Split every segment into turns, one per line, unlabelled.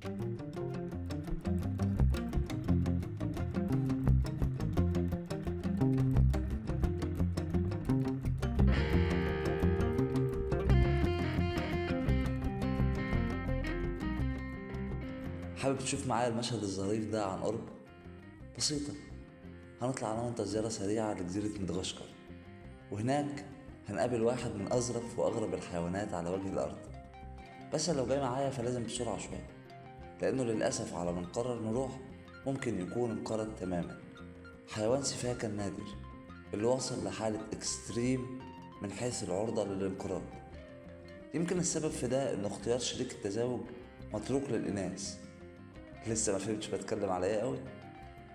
حابب تشوف معايا المشهد الظريف ده عن قرب؟ بسيطة، هنطلع أنا وأنت زيارة سريعة لجزيرة مدغشقر، وهناك هنقابل واحد من أظرف وأغرب الحيوانات على وجه الأرض. بس لو جاي معايا فلازم بسرعة شوية، لأنه للأسف على ما نقرر نروح ممكن يكون انقرض تماما. حيوان سفاكا نادر اللي وصل لحالة اكستريم من حيث العرضة للانقراض. يمكن السبب في ده إن اختيار شريك التزاوج متروك للإناث. لسه ما فهمتش بتكلم على ايه قوي؟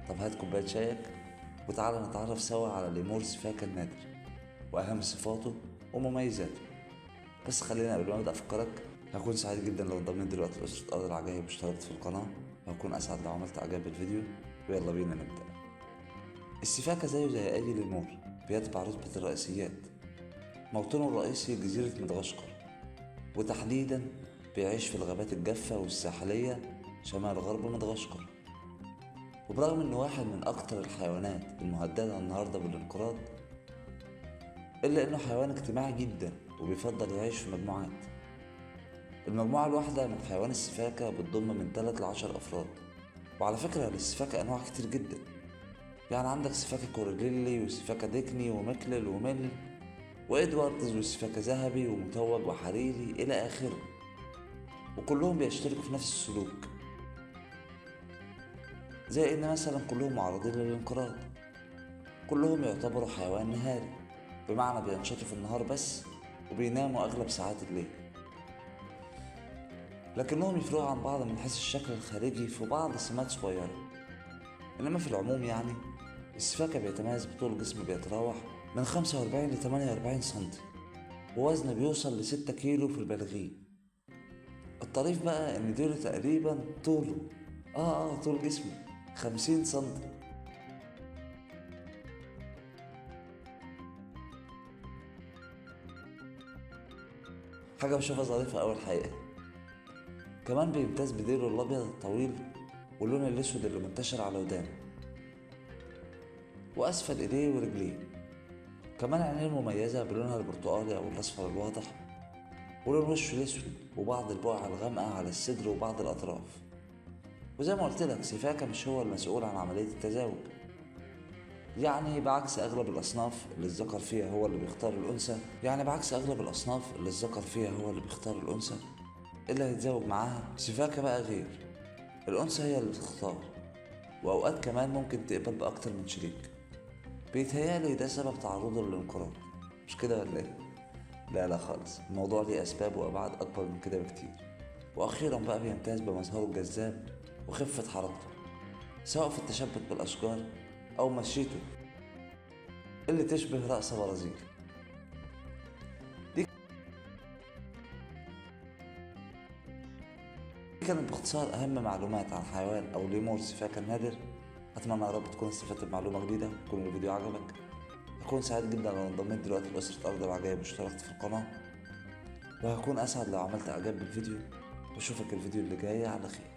طب هات كوباية شايك وتعالى نتعرف سوا على ليمور سفاكا النادر وأهم صفاته ومميزاته. بس خلينا قبل ما أبدأ أفكرك، هكون سعيد جدا لو انضميت دلوقتي لأسرة أرض العجائب واشتركت في القناة، وهكون أسعد لو عملت إعجاب بالفيديو. ويلا بينا نبدأ. السفاكة زيه زي أي ليمور بيتبع رتبة الرئيسيات. موطنه الرئيسي جزيرة مدغشقر، وتحديدا بيعيش في الغابات الجافة والساحلية شمال غرب مدغشقر. وبرغم انه واحد من اكتر الحيوانات المهددة النهاردة بالانقراض، الا انه حيوان اجتماعي جدا وبيفضل يعيش في مجموعات. المجموعة الواحدة من حيوان السفاكة بتضم من 3 ل10 افراد. وعلى فكرة للسفاكة انواع كتير جدا، يعني عندك سفاكة كوريليلي وسفاكة ديكني ومكلل وميل وادواردز وسفاكة ذهبي ومتوج وحريري الى اخره، وكلهم بيشتركوا في نفس السلوك، زي ان مثلا كلهم معرضين للانقراض. كلهم يعتبروا حيوان نهاري، بمعنى بينشطوا في النهار بس وبيناموا اغلب ساعات الليل. لكنهم يفرقوا عن بعض من حيث الشكل الخارجي في بعض سمات صغيرة، انما في العموم يعني السفاكة بيتميز بطول جسم بيتراوح من 45 ل 48 سنتي، ووزن بيوصل ل6 كيلو في البالغين. الطريف بقى ان دول تقريبا طوله طول جسمه 50 سنتي. حاجة بشوفها ظريفة أوي الحقيقة. كمان بيمتاز بديله الأبيض الطويل واللون الأسود اللي منتشر على ودانه وأسفل إيديه ورجليه. كمان عينيه مميزة بلونها البرتقالي أو الأصفر الواضح، ولون وشه الأسود وبعض البقع الغامقة على الصدر وبعض الأطراف. وزي ما قلت لك سفاكة مش هو المسؤول عن عملية التزاوج، يعني بعكس أغلب الأصناف اللي الذكر فيها هو اللي بيختار الأنثى اللي هيتزوج معاها. سفاكة بقى غير، الأنثى هي اللي بتختار، وأوقات كمان ممكن تقبل بأكتر من شريك. بيتهيألي ده سبب تعرضه للانقراض، مش كده ولا ايه؟ لا خالص، الموضوع ليه أسباب وأبعاد أكبر من كده بكتير. وأخيرا بقى بيمتاز بمظهره الجذاب وخفة حركته، سواء في التشبث بالأشجار أو مشيته اللي تشبه رأس برازيل. دي كانت باختصار أهم معلومات عن حيوان أو ليمور سفاكة النادر. أتمنى يا رب تكون استفدت بمعلومة جديدة، يكون الفيديو عجبك. هكون سعيد جدا لو انضميت دلوقتي لأسرة أرض العجائب واشتركت في القناة، وهكون أسعد لو عملت إعجاب بالفيديو. وأشوفك الفيديو اللي جاي على خير.